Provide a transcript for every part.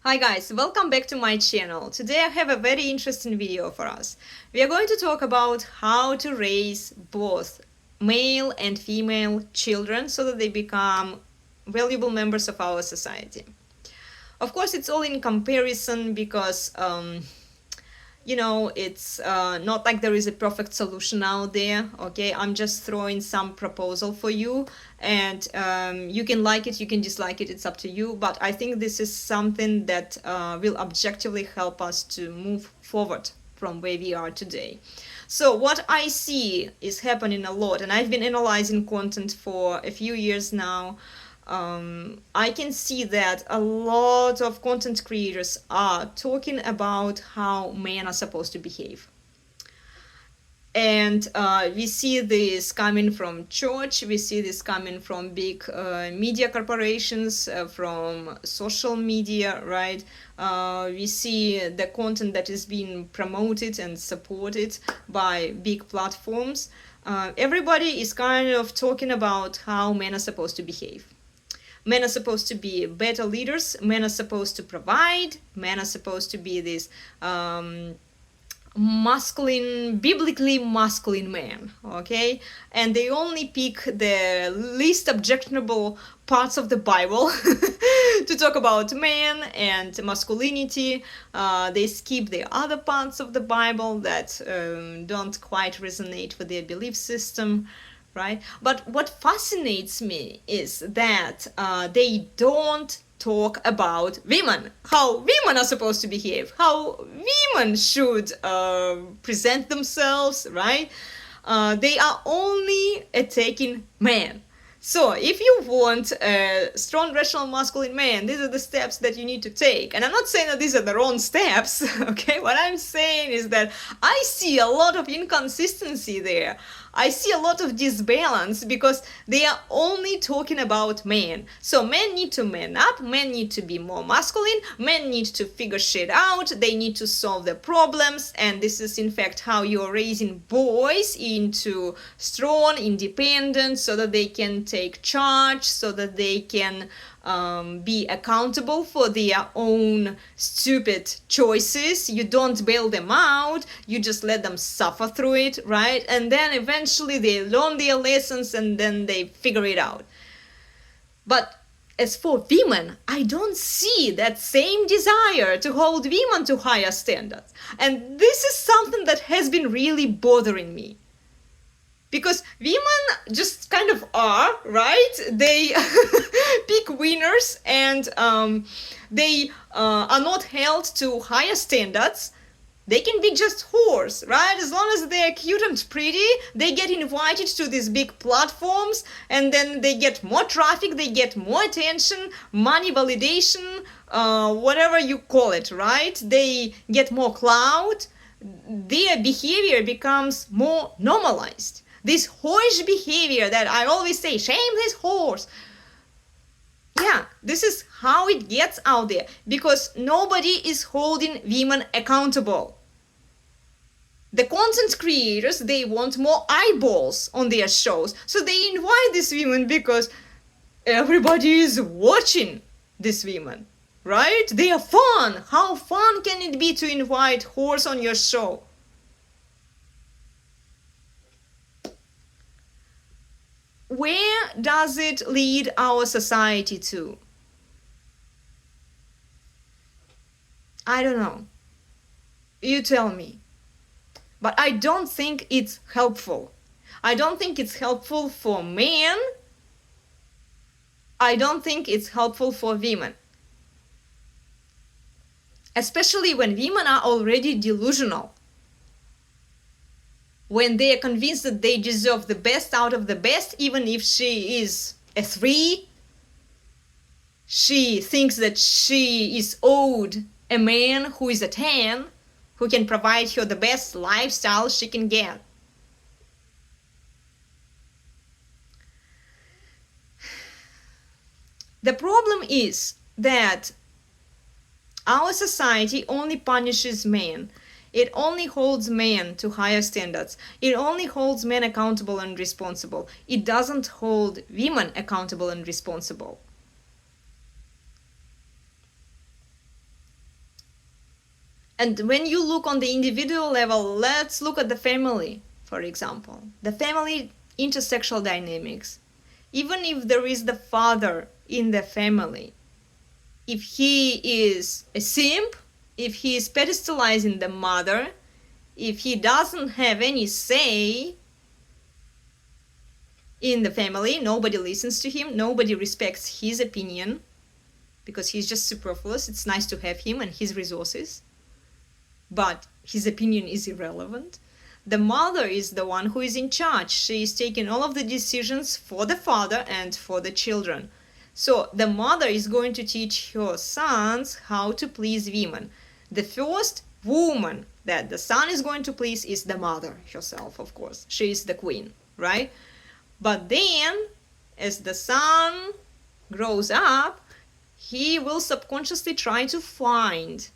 Hi guys, welcome back to my channel. Today I have a very interesting video for us. We are going to talk about how to raise both male and female children so that they become valuable members of our society. Of course, it's all in comparison because it's not like there is a perfect solution out there. Okay, I'm just throwing some proposal for you, and you can like it, you can dislike it, it's up to you, but I think this is something that will objectively help us to move forward from where we are today. So what I see is happening a lot, and I've been analyzing content for a few years now. I can see that a lot of content creators are talking about how men are supposed to behave. And we see this coming from church, we see this coming from big media corporations, from social media, right? We see the content that is being promoted and supported by big platforms. Everybody is kind of talking about how men are supposed to behave. Men are supposed to be better leaders. Men are supposed to provide. Men are supposed to be this masculine, biblically masculine man, okay? And they only pick the least objectionable parts of the Bible to talk about men and masculinity. They skip the other parts of the Bible that don't quite resonate with their belief system. Right? But what fascinates me is that they don't talk about women, how women are supposed to behave, how women should present themselves, right? They are only attacking men. So if you want a strong, rational, masculine man, these are the steps that you need to take. And I'm not saying that these are the wrong steps, okay? What I'm saying is that I see a lot of inconsistency there. I see a lot of disbalance because they are only talking about men. So men need to man up, men need to be more masculine, men need to figure shit out, they need to solve the problems, and this is in fact how you're raising boys into strong, independent, so that they can take charge, so that they can be accountable for their own stupid choices. You don't bail them out, you just let them suffer through it, right? And then eventually they learn their lessons and then they figure it out. But as for women, I don't see that same desire to hold women to higher standards. And this is something that has been really bothering me. Because women just kind of are, right? They pick winners, and they are not held to higher standards. They can be just whores, right? As long as they're cute and pretty, they get invited to these big platforms, and then they get more traffic, they get more attention, money, validation, whatever you call it, right? They get more clout. Their behavior becomes more normalized. This whorish behavior that I always say, shame this horse. Yeah, this is how it gets out there, because nobody is holding women accountable. The content creators, they want more eyeballs on their shows, so they invite these women because everybody is watching these women, right? They are fun. How fun can it be to invite whores on your show? Where does it lead our society to? I don't know. You tell me. But I don't think it's helpful. I don't think it's helpful for men. I don't think it's helpful for women. Especially when women are already delusional. When they are convinced that they deserve the best out of the best, even if she is a 3, she thinks that she is owed a man who is a 10, who can provide her the best lifestyle she can get. The problem is that our society only punishes men. It only holds men to higher standards. It only holds men accountable and responsible. It doesn't hold women accountable and responsible. And when you look on the individual level, let's look at the family, for example. The family intersexual dynamics. Even if there is the father in the family, if he is a simp, if he is pedestalizing the mother, if he doesn't have any say in the family, nobody listens to him, nobody respects his opinion, because he's just superfluous. It's nice to have him and his resources, but his opinion is irrelevant. The mother is the one who is in charge. She is taking all of the decisions for the father and for the children. So the mother is going to teach her sons how to please women. The first woman that the son is going to please is the mother herself, of course. She is the queen, right? But then, as the son grows up, he will subconsciously try to find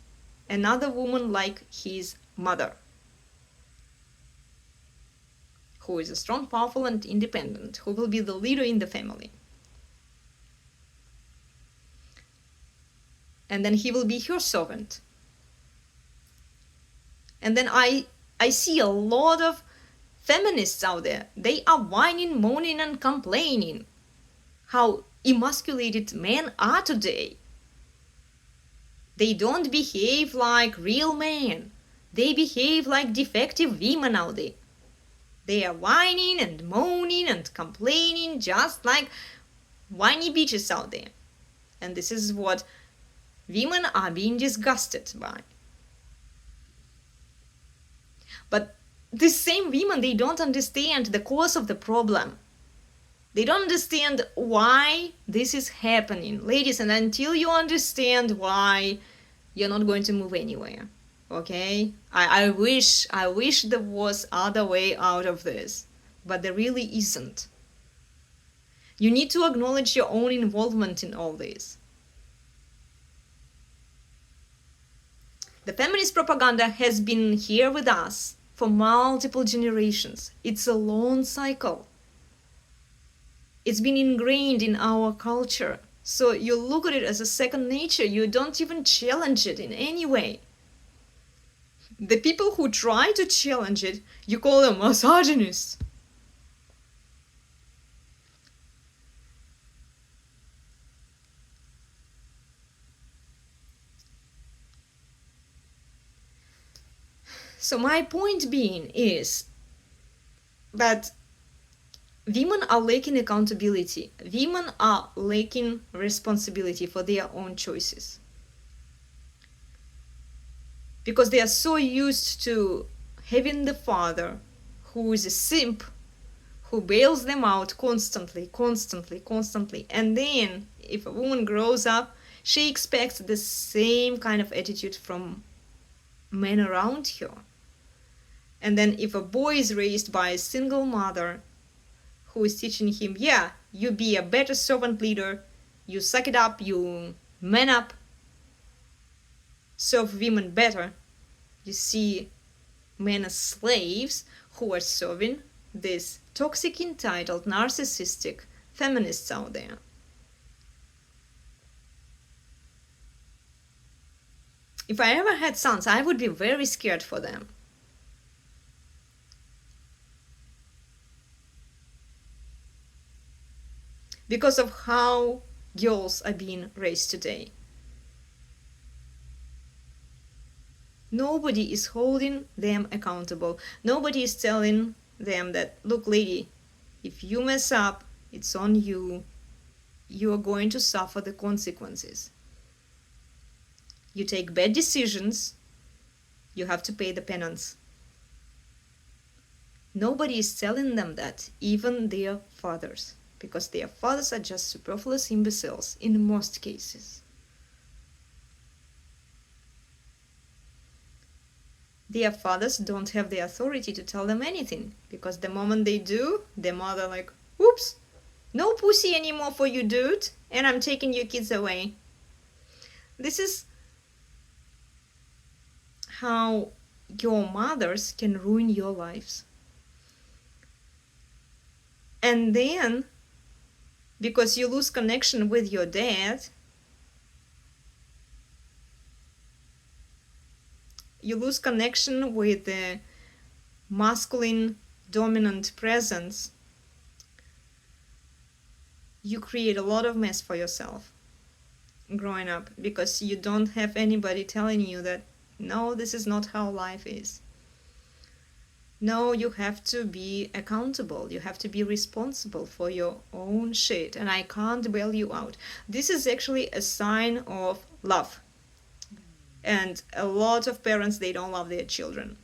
another woman like his mother, who is strong, powerful, and independent, who will be the leader in the family. And then he will be her servant. And then I see a lot of feminists out there. They are whining, moaning, and complaining how emasculated men are today. They don't behave like real men. They behave like defective women out there. They are whining and moaning and complaining just like whiny bitches out there. And this is what women are being disgusted by. But these same women, they don't understand the cause of the problem. They don't understand why this is happening. Ladies, and until you understand why, you're not going to move anywhere. Okay? I wish there was other way out of this, but there really isn't. You need to acknowledge your own involvement in all this. The feminist propaganda has been here with us for multiple generations. It's a long cycle. It's been ingrained in our culture. So you look at it as a second nature. You don't even challenge it in any way. The people who try to challenge it, you call them misogynists. So my point being is that women are lacking accountability. Women are lacking responsibility for their own choices. Because they are so used to having the father who is a simp, who bails them out constantly. And then if a woman grows up, she expects the same kind of attitude from men around her. And then if a boy is raised by a single mother who is teaching him, yeah, you be a better servant leader, you suck it up, you man up, serve women better. You see men as slaves who are serving these toxic, entitled, narcissistic feminists out there. If I ever had sons, I would be very scared for them. Because of how girls are being raised today. Nobody is holding them accountable. Nobody is telling them that, look, lady, if you mess up, it's on you. You are going to suffer the consequences. You take bad decisions, you have to pay the penance. Nobody is telling them that, even their fathers, because their fathers are just superfluous imbeciles in most cases. Their fathers don't have the authority to tell them anything, because the moment they do, their mother like, oops, no pussy anymore for you, dude, and I'm taking your kids away. This is how your mothers can ruin your lives. And then, because you lose connection with your dad, you lose connection with the masculine dominant presence, you create a lot of mess for yourself growing up, because you don't have anybody telling you that no, this is not how life is. No, you have to be accountable. You have to be responsible for your own shit, and I can't bail you out. This is actually a sign of love. And a lot of parents, they don't love their children.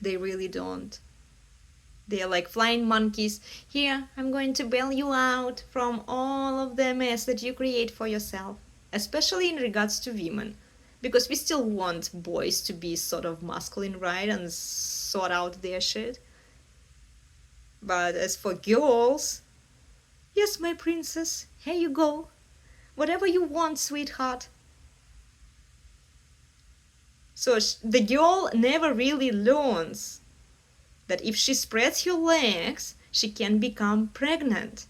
They really don't. They are like flying monkeys. Here, I'm going to bail you out from all of the mess that you create for yourself, especially in regards to women. Because we still want boys to be sort of masculine, right, and sort out their shit. But as for girls, yes, my princess, here you go. Whatever you want, sweetheart. So the girl never really learns that if she spreads her legs, she can become pregnant.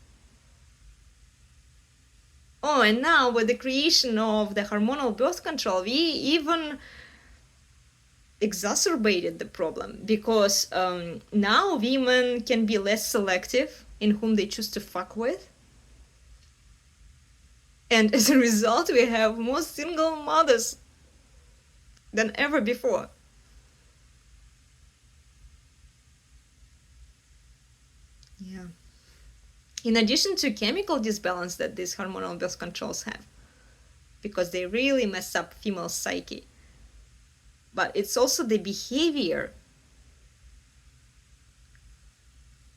Oh, and now with the creation of the hormonal birth control, we even exacerbated the problem, because now women can be less selective in whom they choose to fuck with. And as a result, we have more single mothers than ever before. Yeah. In addition to chemical disbalance that these hormonal birth controls have, because they really mess up female psyche, but it's also the behavior,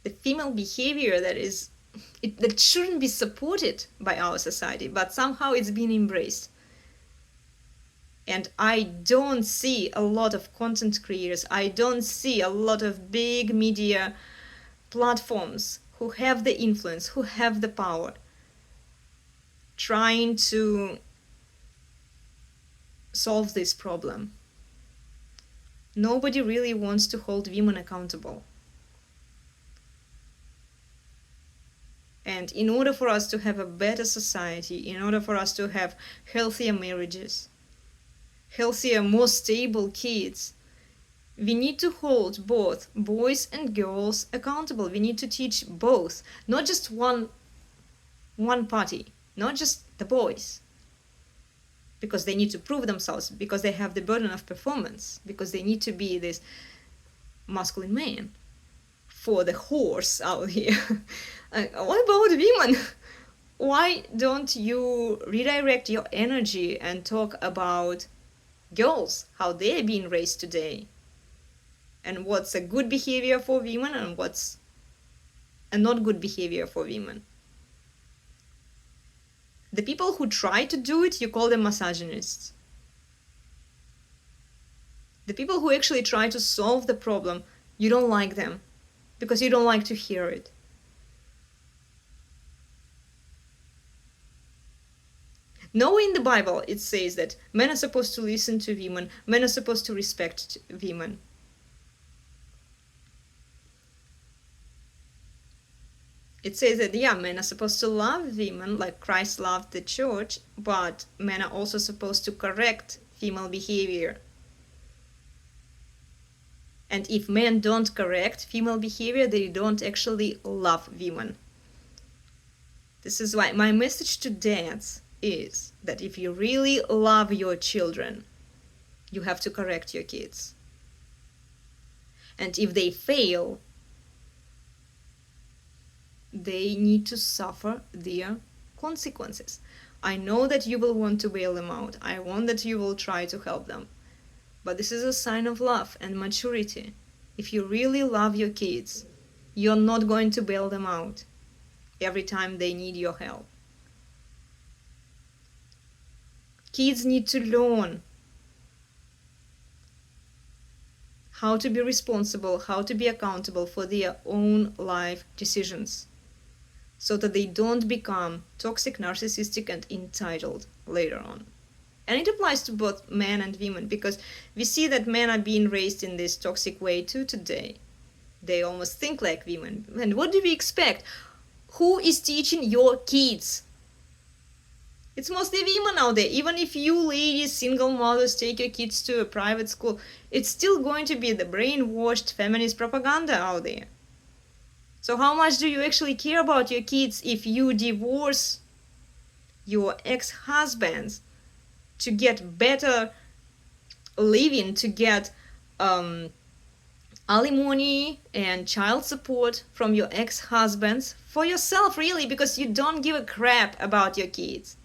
the female behavior that shouldn't be supported by our society, but somehow it's been embraced. And I don't see a lot of content creators, I don't see a lot of big media platforms who have the influence, who have the power, trying to solve this problem. Nobody really wants to hold women accountable. And in order for us to have a better society, in order for us to have healthier marriages, healthier, more stable kids, we need to hold both boys and girls accountable. We need to teach both, not just one party, not just the boys, because they need to prove themselves, because they have the burden of performance, because they need to be this masculine man for the horse out here. What about women? Why don't you redirect your energy and talk about girls, how they're being raised today, and what's a good behavior for women and what's a not good behavior for women? The people who try to do it, you call them misogynists. The people who actually try to solve the problem, you don't like them, because you don't like to hear it. Nowhere in the Bible it says that men are supposed to listen to women, men are supposed to respect women. It says that, yeah, men are supposed to love women like Christ loved the church, but men are also supposed to correct female behavior. And if men don't correct female behavior, they don't actually love women. This is why my message to dads is that if you really love your children, you have to correct your kids. And if they fail, they need to suffer their consequences. I know that you will want to bail them out. I want that you will try to help them. But this is a sign of love and maturity. If you really love your kids, you're not going to bail them out every time they need your help. Kids need to learn how to be responsible, how to be accountable for their own life decisions, so that they don't become toxic, narcissistic, and entitled later on. And it applies to both men and women, because we see that men are being raised in this toxic way too today. They almost think like women. And what do we expect? Who is teaching your kids? It's mostly women out there. Even if you ladies, single mothers, take your kids to a private school, it's still going to be the brainwashed feminist propaganda out there. So how much do you actually care about your kids if you divorce your ex-husbands to get better living, to get alimony and child support from your ex-husbands for yourself, really, because you don't give a crap about your kids.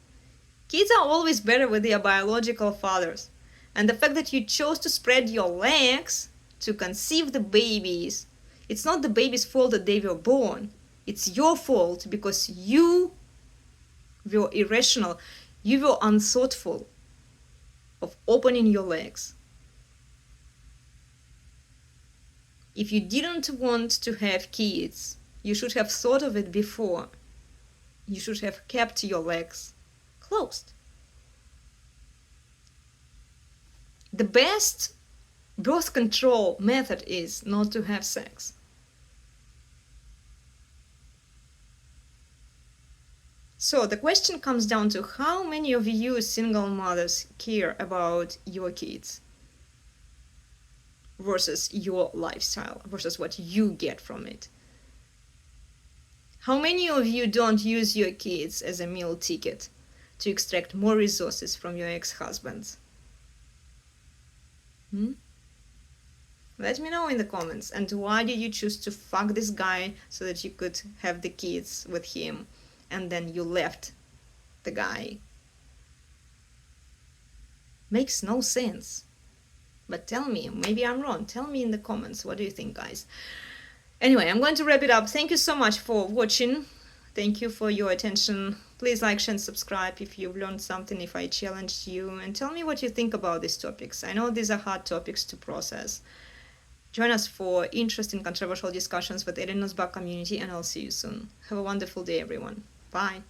Kids are always better with their biological fathers. And the fact that you chose to spread your legs to conceive the babies, it's not the baby's fault that they were born. It's your fault because you were irrational. You were unthoughtful of opening your legs. If you didn't want to have kids, you should have thought of it before. You should have kept your legs closed. The best birth control method is not to have sex. So the question comes down to how many of you single mothers care about your kids versus your lifestyle, versus what you get from it. How many of you don't use your kids as a meal ticket to extract more resources from your ex-husbands? Let me know in the comments. And why did you choose to fuck this guy so that you could have the kids with him, and then you left the guy? Makes no sense. But tell me, maybe I'm wrong. Tell me in the comments. What do you think, guys? Anyway, I'm going to wrap it up. Thank you so much for watching. Thank you for your attention. Please like, share, and subscribe if you've learned something, if I challenged you. And tell me what you think about these topics. I know these are hard topics to process. Join us for interesting, controversial discussions with the elenasbarre community, and I'll see you soon. Have a wonderful day, everyone. Bye.